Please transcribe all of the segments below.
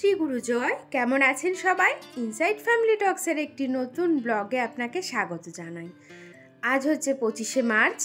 শ্রী গুরু জয়। কেমন আছেন সবাই? ইনসাইড ফ্যামিলি টক্সের একটি নতুন ব্লগে আপনাকে স্বাগত জানাই। আজ হচ্ছে 25শে মার্চ।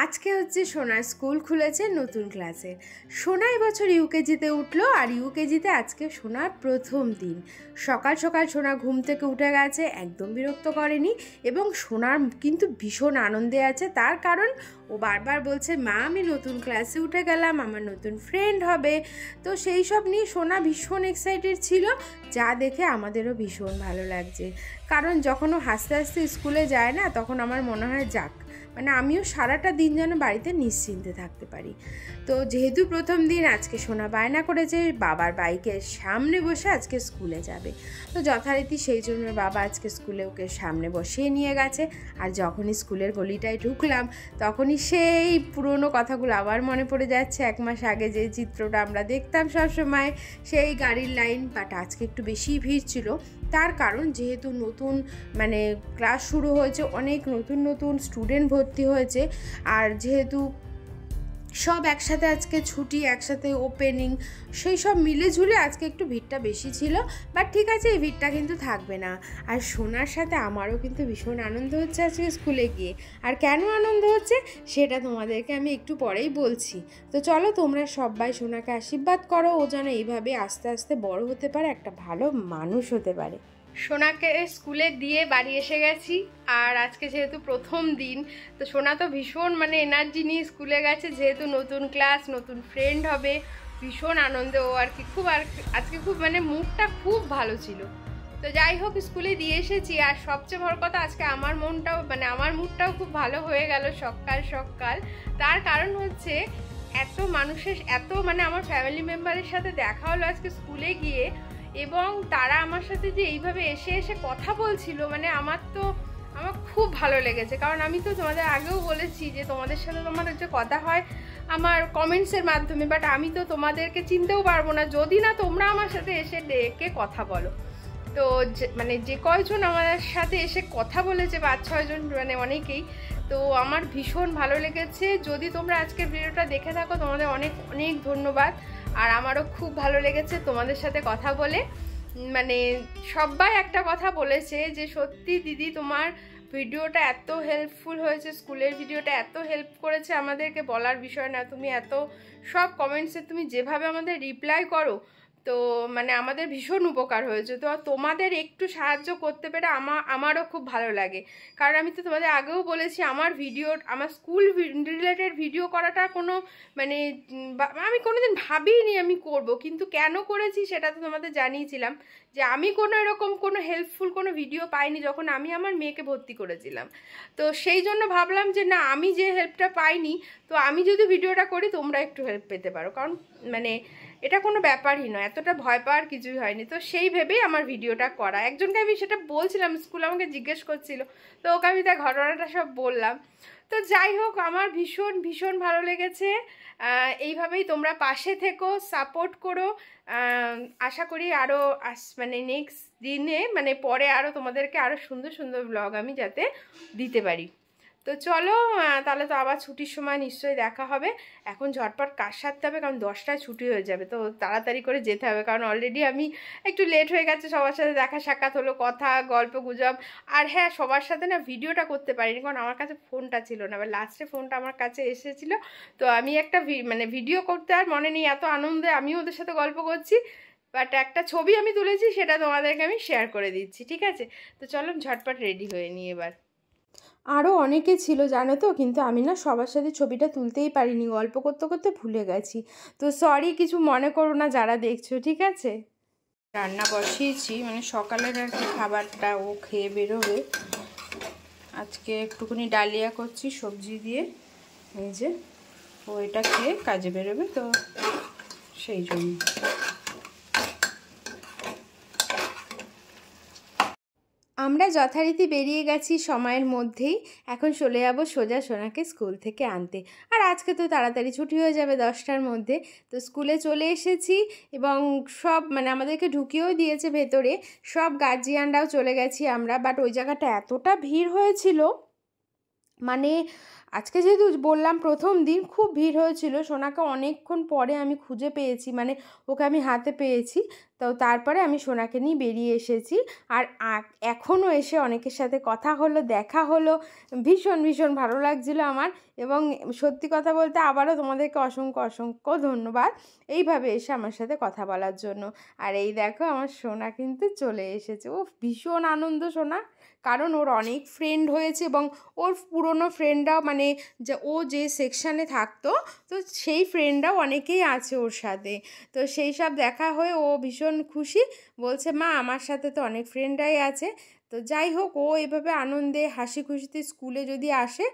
আজকে হচ্ছে সোনার স্কুল খুলেছে নতুন ক্লাসে। সোনা এবছর ইউকেজিতে উঠলো, আর ইউকেজিতে আজকে সোনার প্রথম দিন। সকাল সকাল সোনা ঘুম থেকে উঠে গেছে, একদম বিরক্ত করেনি, এবং সোনার কিন্তু ভীষণ আনন্দে আছে। তার কারণ ও বারবার বলছে, মা আমি নতুন ক্লাসে উঠে গেলাম, আমার নতুন ফ্রেন্ড হবে। তো সেই সব নিয়ে সোনা ভীষণ এক্সাইটেড ছিল, যা দেখে আমাদেরও ভীষণ ভালো লাগছে। কারণ যখন ও হাসতে হাসতে স্কুলে যায় না, তখন আমার মনে হয় যাক, মানে আমিও সারাটা দিন যেন বাড়িতে নিশ্চিন্তে থাকতে পারি। তো যেহেতু প্রথম দিন, আজকে সোনা বায়না করেছে বাবার বাইকের সামনে বসে আজকে স্কুলে যাবে। তো যথারীতি সেই জন্য বাবা আজকে স্কুলে ওকে সামনে বসিয়ে নিয়ে গেছে। আর যখনই স্কুলের গলিটায় ঢুকলাম, তখনই সেই পুরনো কথাগুলো আবার মনে পড়ে যাচ্ছে। 1 মাস আগে যে চিত্রটা আমরা দেখতাম সবসময়, সেই গাড়ির লাইন। বাট আজকে একটু বেশিই ভিড় ছিল, তার কারণ যেহেতু নতুন মানে ক্লাস শুরু হয়েছে, অনেক নতুন নতুন স্টুডেন্ট ভর্তি হয়েছে। আর যেহেতু সব একসাথে আজকে ছুটি, একসাথে ওপেনিং, সেই সব মিলে ঝুলে আজকে একটু ভিড়টা বেশি ছিল। বাট ঠিক আছে, এই ভিড়টা কিন্তু থাকবে না। আর সোনার সাথে আমারও কিন্তু ভীষণ আনন্দ হচ্ছে আজকে স্কুলে গিয়ে। আর কেন আনন্দ হচ্ছে সেটা তোমাদেরকে আমি একটু পরেই বলছি। তো চলো, তোমরা সবাই সোনাকে আশীর্বাদ করো, ও যেন এইভাবে আস্তে আস্তে বড় হতে পারে, একটা ভালো মানুষ হতে পারে। সোনাকে স্কুলে দিয়ে বাড়ি এসে গেছি। আর আজকে যেহেতু প্রথম দিন, তো সোনা তো ভীষণ মানে এনার্জি নিয়ে স্কুলে গেছে, যেহেতু নতুন ক্লাস, নতুন ফ্রেন্ড হবে, ভীষণ আনন্দ ও আর কি। আজকে খুব মানে মুডটা খুব ভালো ছিল। তো যাই হোক, স্কুলে দিয়ে এসেছি। আর সবচেয়ে বড় কথা, আজকে আমার মুডটাও খুব ভালো হয়ে গেল সকাল সকাল। তার কারণ হচ্ছে এত মানুষের, এত মানে আমার ফ্যামিলি মেম্বারের সাথে দেখা হলো আজকে স্কুলে গিয়ে, এবং তারা আমার সাথে যে এইভাবে এসে এসে কথা বলছিল, মানে আমার খুব ভালো লেগেছে। কারণ আমি তো তোমাদের আগেও বলেছি যে তোমাদের সাথে তোমাদের যে কথা হয় আমার কমেন্টসের মাধ্যমে, বাট আমি তো তোমাদেরকে চিনতেও পারবো না যদি না তোমরা আমার সাথে এসে ডেকে কথা বলো। তো মানে যে কয়জন আমার সাথে এসে কথা বলেছে, 5-6 জন, মানে অনেকেই, তো আমার ভীষণ ভালো লেগেছে। যদি তোমরা আজকের ভিডিওটা দেখে থাকো, তোমাদের অনেক অনেক ধন্যবাদ। আর আমারও খুব ভালো লেগেছে তোমাদের সাথে কথা বলে। মানে সবাই একটা কথা বলেছে যে সত্যি দিদি, তোমার ভিডিওটা এত হেল্পফুল হয়েছে, স্কুলের ভিডিওটা এত হেল্প করেছে আমাদেরকে, বলার বিষয় না। তুমি এত সব কমেন্টসে তুমি যেভাবে আমাদের রিপ্লাই করো, তো মানে আমাদের ভীষণ উপকার হয়েছে। তো তোমাদের একটু সাহায্য করতে পেরে আমারও খুব ভালো লাগে। কারণ আমি তো তোমাদের আগেও বলেছি, আমার স্কুল রিলেটেড ভিডিও করাটা কোনো মানে আমি কোনোদিন ভাবিনি আমি করব, কিন্তু কেন করেছি সেটা তো তোমাদের জানিয়েছিলাম যে আমি কোনো এরকম কোনো হেল্পফুল কোনো ভিডিও পাইনি যখন আমি আমার মেয়েকে ভর্তি করেছিলাম। তো সেই জন্য ভাবলাম যে না, আমি যে হেল্পটা পাইনি, তো আমি যদি ভিডিওটা করি তোমরা একটু হেল্প পেতে পারো। কারণ মানে এটা কোনো ব্যাপারই নয়, এতটা ভয় পাওয়ার কিছুই হয়নি। তো সেই ভেবেই আমার ভিডিওটা করা। একজনকে আমি সেটা বলছিলাম, স্কুল আমাকে জিজ্ঞেস করছিল, তো ওকে আমি তার ঘটনাটা সব বললাম। তো যাই হোক, আমার ভীষণ ভীষণ ভালো লেগেছে। এইভাবেই তোমরা পাশে থেকো, সাপোর্ট করো। আশা করি আরও মানে নেক্সট দিনে, মানে পরে আরও তোমাদেরকে আরও সুন্দর সুন্দর ব্লগ আমি যাতে দিতে পারি। তো চলো, তাহলে তো আবার ছুটির সময় নিশ্চয়ই দেখা হবে। এখন ঝটপট কাজ সারতে হবে, কারণ 10টায় ছুটি হয়ে যাবে। তো তাড়াতাড়ি করে যেতে হবে, কারণ অলরেডি আমি একটু লেট হয়ে গেছে। সবার সাথে দেখা সাক্ষাৎ হলো, কথা গল্প গুজব। আর হ্যাঁ, সবার সাথে না ভিডিওটা করতে পারিনি, কারণ আমার কাছে ফোনটা ছিল না। এবার লাস্টে ফোনটা আমার কাছে এসেছিল, তো আমি একটা মানে ভিডিও করতে আর মনে নেই, এত আনন্দে আমিও ওদের সাথে গল্প করছি। বাট একটা ছবি আমি তুলেছি, সেটা তোমাদেরকে আমি শেয়ার করে দিচ্ছি, ঠিক আছে? তো চলো ঝটপট রেডি হয়ে নিই এবার। আরও অনেকে ছিল জানো তো, কিন্তু আমি না সবার সাথে ছবিটা তুলতেই পারিনি, গল্প করতে করতে ভুলে গেছি। তো সরি, কিছু মনে করো না যারা দেখছো, ঠিক আছে? রান্না বসিয়েছি, মানে সকালের আর কি খাবারটা ও খেয়ে বেরোবে। আজকে একটুখানি ডালিয়া করছি সবজি দিয়ে, এই যে ও এটা খেয়ে কাজে বেরোবে, তো সেই জন্য। আমরা যথারীতি বেরিয়ে গেছি সময়ের মধ্যেই। এখন চলে যাব সোজা সোনাকে স্কুল থেকে আনতে। আর আজকে তো তাড়াতাড়ি ছুটি হয়ে যাবে 10টার মধ্যে। তো স্কুলে চলে এসেছি, এবং সব মানে আমাদেরকে ঢুকিয়েও দিয়েছে ভেতরে। সব গার্জিয়ানরাও চলে গেছি আমরা। বাট ওই জায়গাটা এতটা ভিড় হয়েছিল, মানে আজকে যেহেতু বললাম প্রথম দিন, খুব ভিড় হয়েছিল। সোনাকে অনেকক্ষণ পরে আমি খুঁজে পেয়েছি, মানে ওকে আমি হাতে পেয়েছি। তো তারপরে আমি সোনাকে নিয়ে বেরিয়ে এসেছি। আর এখনও এসে অনেকের সাথে কথা হলো, দেখা হলো, ভীষণ ভীষণ ভালো লাগছিলো আমার। এবং সত্যি কথা বলতে আবারও তোমাদেরকে অসংখ্য অসংখ্য ধন্যবাদ এইভাবে এসে আমার সাথে কথা বলার জন্য। আর এই দেখো আমার সোনা কিন্তু চলে এসেছে। ও ভীষণ আনন্দ সোনা, কারণ ওর অনেক ফ্রেন্ড হয়েছে এবং ওর পুরনো ফ্রেন্ডরাও মানে ও যে সেকশানে থাকতো তো সেই ফ্রেন্ডরাও অনেকেই আছে ওর সাথে। তো সেই সব দেখা হয়ে ও ভীষণ খুশি, বলছে মা আমার সাথে তো অনেক ফ্রেন্ডরাই আছে। তো যাই হোক, ও এভাবে আনন্দে হাসি খুশিতে স্কুলে যদি আসে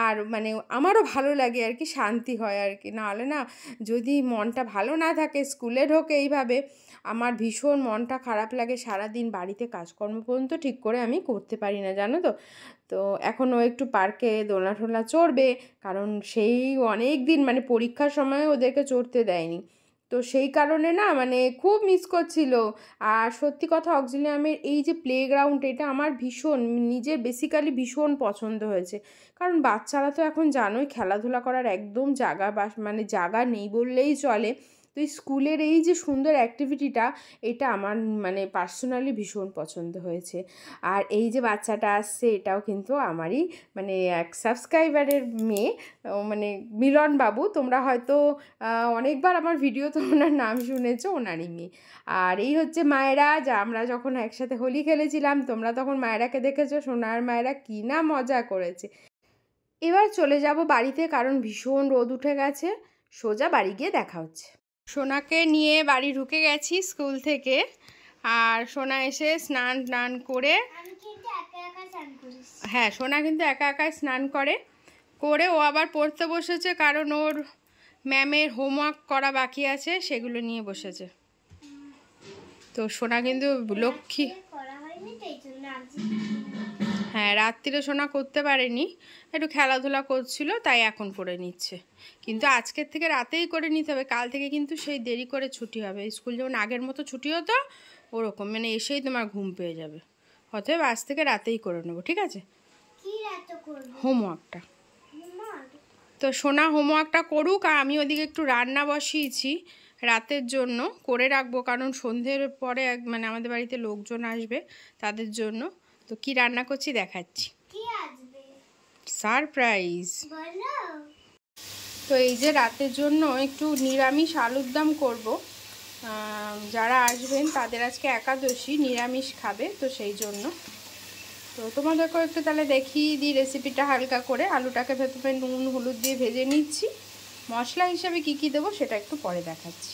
আর মানে আমারও ভালো লাগে আর কি, শান্তি হয় আর কি। নাহলে না যদি মনটা ভালো না থাকে স্কুলে ঢোকে এইভাবে, আমার ভীষণ মনটা খারাপ লাগে, সারাদিন বাড়িতে কাজকর্ম পর্যন্ত ঠিক করে আমি করতে পারি না, জানো তো। তো এখন ও একটু পার্কে দোলনা টোলনা চড়বে, কারণ সেই অনেক দিন মানে পরীক্ষার সময় ওদেরকে চড়তে দেয়নি, তো সেই কারণে না মানে খুব মিস করছিল। আর সত্যি কথা অক্সিলিয়ামের এই যে প্লেগ্রাউন্ড, এটা আমার ভীষণ নিজের বেসিক্যালি ভীষণ পছন্দ হয়েছে। কারণ বাচ্চারা তো এখন জানোই খেলাধুলা করার একদম জায়গা মানে জায়গা নেই বললেই চলে। তো এই স্কুলের এই যে সুন্দর অ্যাক্টিভিটিটা, এটা আমার মানে পার্সোনালি ভীষণ পছন্দ হয়েছে। আর এই যে বাচ্চাটা আসছে এটাও কিন্তু আমারই মানে এক সাবস্ক্রাইবারের মেয়ে, মানে মিলন বাবু। তোমরা হয়তো অনেকবার আমার ভিডিওতে ওনার নাম শুনেছো, ওনারই মেয়ে। আর এই হচ্ছে মায়েরা, যা আমরা যখন একসাথে হোলি খেলেছিলাম তোমরা তখন মায়েরাকে দেখেছো, সোনার মায়েরা কী না মজা করেছে। এবার চলে যাব বাড়িতে, কারণ ভীষণ রোদ উঠে গেছে। সোজা বাড়ি গিয়ে দেখা হচ্ছে। সোনাকে নিয়ে বাড়ি ঢুকে গেছি স্কুল থেকে। আর সোনা এসে স্নান করে, হ্যাঁ সোনা কিন্তু একা একাই স্নান করে ও আবার পড়তে বসেছে, কারণ ওর ম্যামের হোমওয়ার্ক করা বাকি আছে, সেগুলো নিয়ে বসেছে। তো সোনা কিন্তু লক্ষ্মী, হ্যাঁ রাত্রিরে সোনা করতে পারেনি, একটু খেলাধুলা করছিল তাই এখন করে নিচ্ছে। কিন্তু আজকের থেকে রাতেই করে নিতে হবে, কাল থেকে কিন্তু সেই দেরি করে ছুটি হবে। স্কুল যেমন আগের মতো ছুটি হতো ওরকম, মানে এসেই তোমার ঘুম পেয়ে যাবে। অতএব আজ থেকে রাতেই করে নেবো, ঠিক আছে? হোমওয়ার্কটা। তো সোনা হোমওয়ার্কটা করুক, আর আমি ওদিকে একটু রান্না বসিয়েছি রাতের জন্য, করে রাখবো, কারণ সন্ধ্যের পরে মানে আমাদের বাড়িতে লোকজন আসবে তাদের জন্য। তো কি রান্না করছি দেখাচ্ছি, সারপ্রাইজ। তো এই যে রাতের জন্য একটু নিরামিষ আলুর দম করবো। যারা আসবেন তাদের আজকে একাদশী, নিরামিষ খাবে, তো সেই জন্য। তো তোমাদেরকেও একটু তাহলে দেখিয়ে দিই রেসিপিটা হালকা করে। আলুটাকে ভেতরে নুন হলুদ দিয়ে ভেজে নিচ্ছি। মশলা হিসাবে কি কি দেবো সেটা একটু পরে দেখাচ্ছি।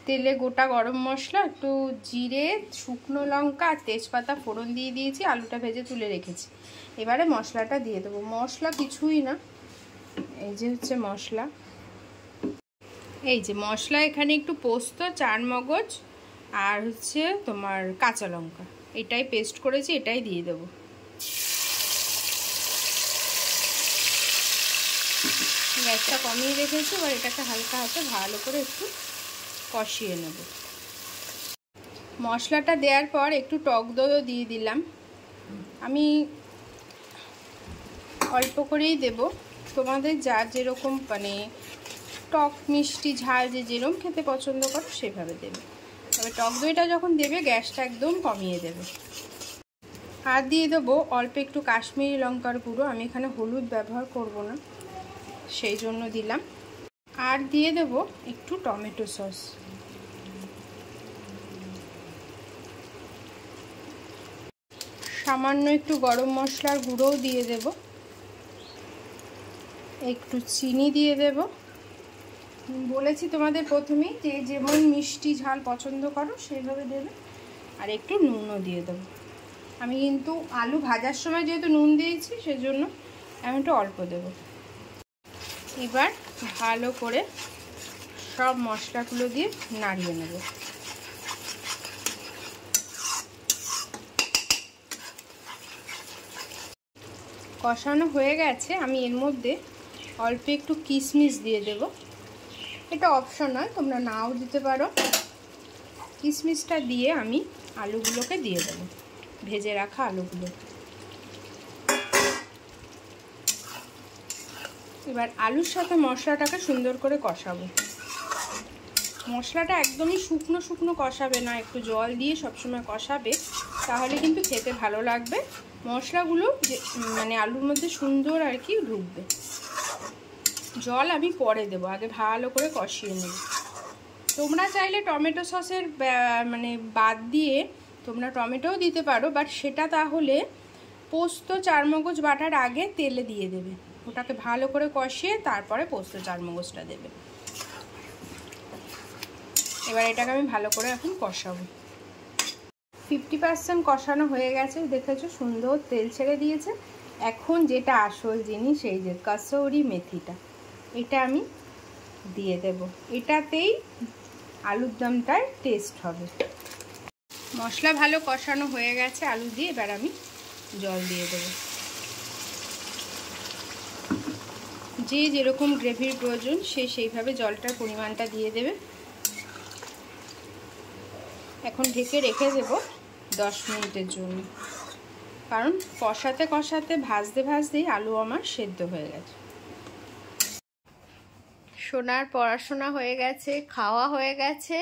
তেলে গোটা গরম মশলা, একটু জিরে, শুকনো লঙ্কা আর তেজপাতা ফোড়ন দিয়ে দিয়েছি, আলুটা ভেজে তুলে রেখেছি। এবারে মশলাটা দিয়ে দেবো। মশলা কিছুই না, এই যে হচ্ছে মশলা, এই যে মশলা, এখানে একটু পোস্ত, চারমগজ আর হচ্ছে তোমার কাঁচা লঙ্কা, এটাই পেস্ট করেছি, এটাই দিয়ে দেবো। গ্যাসটা কমিয়ে রেখেছি, এবার এটাকে হালকা হাতে ভালো করে একটু কষিয়ে নেব। মশলাটা দেওয়ার পর একটু টক দইও দিয়ে দিলাম। আমি অল্প করেই দেব, তোমাদের যার যেরকম মানে টক মিষ্টি ঝাল যে যেরকম খেতে পছন্দ করো সেভাবে দেবে। তবে টক দইটা যখন দেবে গ্যাসটা একদম কমিয়ে দেবে। আর দিয়ে দেবো অল্প একটু কাশ্মীরি লঙ্কার গুঁড়ো, আমি এখানে হলুদ ব্যবহার করব না সেই জন্য দিলাম। আর দিয়ে দেবো একটু টমেটো সস। সামান্য একটু গরম মশলার গুঁড়োও দিয়ে দেব, একটু চিনি দিয়ে দেব। বলেছি তোমাদের প্রথমেই যে যেমন মিষ্টি ঝাল পছন্দ করো সেইভাবে দেবে। আর একটু নুনও দিয়ে দেবো। আমি কিন্তু আলু ভাজার সময় যেহেতু নুন দিয়েছি সেজন্য আমি একটু অল্প দেব। এবার ভালো করে সব মশলাগুলো দিয়ে নাড়িয়ে নেব। কষানো হয়ে গেছে, আমি এর মধ্যে অল্প একটু কিশমিশ দিয়ে দেব। এটা অপশনাল, তোমরা নাও দিতে পারো। কিশমিশটা দিয়ে আমি আলুগুলোকে দিয়ে দেবো, ভেজে রাখা আলুগুলো। এবার আলুর সাথে মশলাটাকে সুন্দর করে কষাবো। মশলাটা একদমই শুকনো শুকনো কষাবে না, একটু জল দিয়ে সবসময় কষাবে, তাহলে কিন্তু খেতে ভালো লাগবে। মশলাগুলো মানে আলুর মধ্যে সুন্দর আর কি ঢুকবে। জল আমি পরে দেবো, আগে ভালো করে কষিয়ে নেব। তোমরা চাইলে টমেটো সসের মানে বাদ দিয়ে তোমরা টমেটোও দিতে পারো, বাট সেটা তাহলে পোস্ত চারমগজ বাটার আগে তেলে দিয়ে দেবে। ওটাকে ভালো করে কষিয়ে তারপরে পোস্ত চারমগজটা দেবে। এবার এটাকে আমি ভালো করে এখন কষাবো। 50% কষানো হয়ে গেছে, দেখেছো সুন্দর তেল ছেড়ে দিয়েছে। এখন যেটা আসল জিনিস, এই যে কাসৌরি মেথিটা, এটা আমি দিয়ে দেব। এটাতেই আলুর দমটার টেস্ট হবে। মশলা ভালো কষানো হয়ে গেছে আলু দিয়ে, এবার আমি জল দিয়ে দেব। যে যেরকম গ্রেভির প্রয়োজন সে সেইভাবে জলটার পরিমাণটা দিয়ে দেবে। এখন ঢেকে রেখে দেব 10 মিনিটের জন্য, কারণ কষাতে কষাতে ভাজতে ভাজতেই আলু আমার সেদ্ধ হয়ে গেছে। সোনার পড়াশোনা হয়ে গেছে, খাওয়া হয়ে গেছে।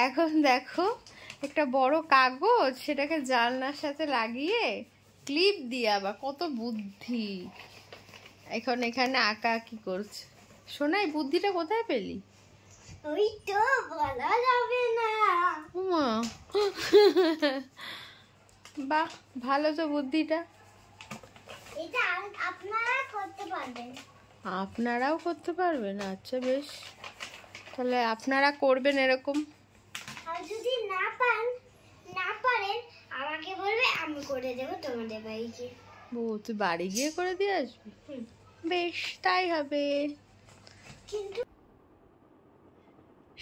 এখন দেখো একটা বড় কাগজ, সেটাকে জানলার সাথে লাগিয়ে ক্লিপ দিয়ে, আবার কত বুদ্ধি। এখন এখানে আঁকা আঁকি করছে। সোনা, এই বুদ্ধিটা কোথায় পেলি? ওই তো বলা যাবে না। উমা, বাহ, ভালো তো বুদ্ধিটা। এটা আপনারা করতে পারবেন। আপনারাও করতে পারবেন? আচ্ছা বেশ, তাহলে আপনারা করবেন এরকম। আর যদি না পারেন আমাকে বলবে, আমি করে দেব তোমাদের বাড়িতে। ও, তুই বাড়ি গিয়ে করে দিয়ে আসবি? বেশ, তাই হবে। কিন্তু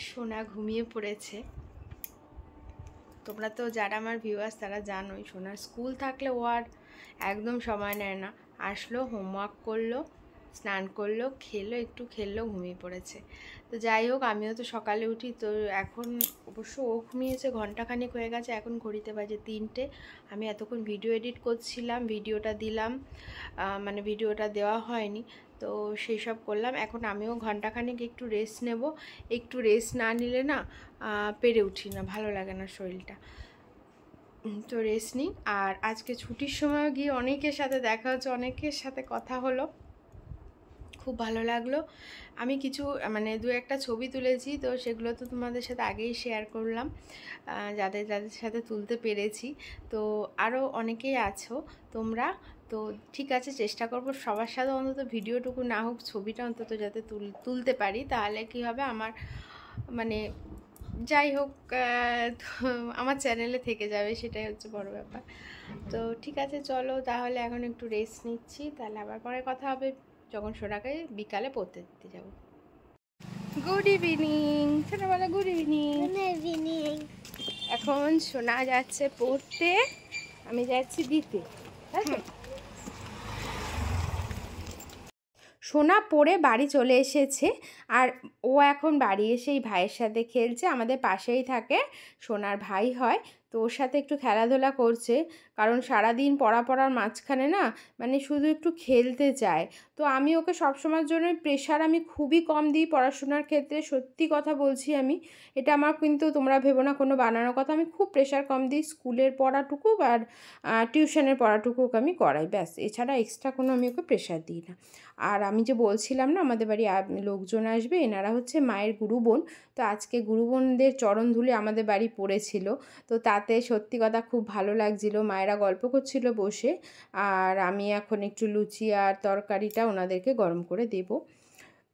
সোনা ঘুমিয়ে পড়েছে। তোমরা তো যারা আমার ভিউয়ার্স তারা জানোই, সোনার স্কুল থাকলে ও আর একদম সময় নেয় না। আসলো, হোমওয়ার্ক করলো, স্নান করলো, একটু খেললো, ঘুমিয়ে পড়েছে। তো যাই হোক, আমিও তো সকালে উঠি। তো এখন অবশ্য ও ঘুমিয়েছে, ঘন্টাখানেক হয়ে গেছে, এখন ঘড়িতে বাজে 3টে। আমি এতক্ষণ ভিডিও এডিট করছিলাম, ভিডিওটা দিলাম, মানে ভিডিওটা দেওয়া হয়নি, তো সেই সব করলাম। এখন আমিও ঘন্টাখানেক একটু রেস্ট নেব। একটু রেস্ট না নিলে না পেরে উঠি না, ভালো লাগে না শরীরটা। তো রেস্ট নিই। আর আজকে ছুটির সময় গিয়ে অনেকের সাথে দেখা হচ্ছে, অনেকের সাথে কথা হলো, খুব ভালো লাগলো। আমি কিছু মানে 2-1টা ছবি তুলেছি, তো সেগুলো তো তোমাদের সাথে আগেই শেয়ার করলাম, যাদের যাদের সাথে তুলতে পেরেছি। তো আরও অনেকেই আছো তোমরা, তো ঠিক আছে, চেষ্টা করব সবার সাথে অন্তত ভিডিওটুকু না হোক, ছবিটা অন্তত যাতে তুলতে পারি, তাহলে কি হবে আমার, মানে যাই হোক, আমার চ্যানেলে থেকে যাবে, সেটাই হচ্ছে বড় ব্যাপার। তো ঠিক আছে, চলো তাহলে এখন একটু রেস্ট নিচ্ছি, তাহলে আবার পরে কথা হবে যখন সোনাকে বিকালে পড়তে দিতে যাব। গুড ইভিনিং ছোটবেলা, গুড ইভিনিং। এখন সোনা যাচ্ছে পড়তে, আমি যাচ্ছি দিতে। সোনা পড়ে বাড়ি চলে এসেছে, আর ও এখন বাড়ি এসেই ভাইয়ের সাথে খেলছে। আমাদের পাশেই থাকে, সোনার ভাই হয়, তো ওর সাথে একটু খেলাধুলা করছে। কারণ সারাদিন পড়ার মাঝখানে না, মানে শুধু একটু খেলতে চায়। তো আমি ওকে সবসময়ের জন্য প্রেশার আমি খুবই কম দিই পড়াশোনার ক্ষেত্রে, সত্যি কথা বলছি আমি। এটা আমার কিন্তু তোমরা ভেবো না কোনো বানানোর কথা, আমি খুব প্রেশার কম দিই। স্কুলের পড়াটুকু আর টিউশনের পড়াটুকু ওকে আমি করাই, ব্যাস। এছাড়া এক্সট্রা কোনো আমি ওকে প্রেশার দিই না। আর আমি যে বলছিলাম না আমাদের বাড়ি লোকজন আসবে, এনারা হচ্ছে মায়ের গুরুবোন। তো আজকে গুরুবোনদের চরণধুলি আমাদের বাড়ি পড়েছিল, তো তাতে সত্যি কথা খুব ভালো লাগছিল। মায়েরা গল্প করছিল বসে, আর আমি এখন একটু লুচি আর তরকারিটা ওনাদেরকে গরম করে দেবো।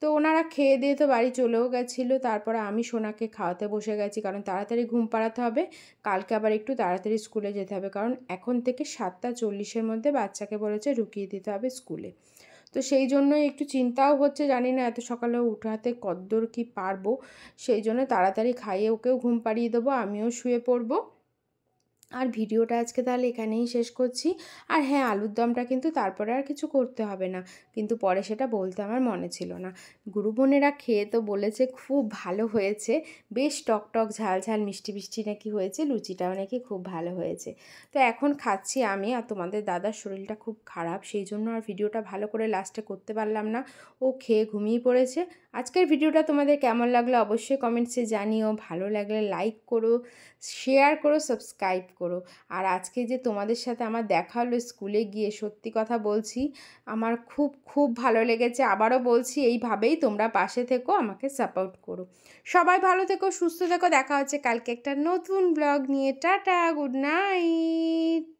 তো ওনারা খেয়ে দিয়ে তো বাড়ি চলেও গেছিলো। তারপরে আমি সোনাকে খাওয়াতে বসে গেছি, কারণ তাড়াতাড়ি ঘুম পাড়াতে হবে, কালকে আবার একটু তাড়াতাড়ি স্কুলে যেতে হবে, কারণ এখন থেকে 7:40-এর মধ্যে বাচ্চাকে বলেছে ঢুকিয়ে দিতে হবে স্কুলে। তো সেই জন্যই একটু চিন্তাও হচ্ছে, জানি না এত সকালে উঠাতে কদ্দূর কি পারবো। সেই জন্য তাড়াতাড়ি খাইয়ে ওকেও ঘুম পাড়িয়ে দেবো, আমিও শুয়ে পড়বো। আর ভিডিওটা আজকে তাহলে এখানেই শেষ করছি। আর হ্যাঁ, আলুর দমটা কিন্তু তারপরে আর কিছু করতে হবে না, কিন্তু পরে সেটা বলতে আমার মনে ছিল না। গুরু বোনেরা খেয়ে তো বলেছে খুব ভালো হয়েছে, বেশ টক টক ঝাল ঝাল মিষ্টি মিষ্টি নাকি হয়েছে, লুচিটাও নাকি খুব ভালো হয়েছে। তো এখন খাচ্ছি আমি, আর তোমাদের দাদার শরীরটা খুব খারাপ, সেই জন্য আর ভিডিওটা ভালো করে লাস্টে করতে পারলাম না। ও খেয়ে ঘুমিয়ে পড়েছে, আজকের ভিডিওটা তোমাদের কেমন লাগলো অবশ্যই কমেন্টসে জানিও। ভালো লাগলে লাইক করো, শেয়ার করো, সাবস্ক্রাইব করো। আর আজকে যে তোমাদের সাথে আমার দেখা হলো স্কুলে গিয়ে, সত্যি কথা বলছি আমার খুব খুব ভালো লেগেছে। আবারও বলছি এইভাবেই তোমরা পাশে থেকো, আমাকে সাপোর্ট করো। সবাই ভালো থেকো, সুস্থ থেকো। দেখা হচ্ছে কালকে একটা নতুন ব্লগ নিয়ে। Tata, good night.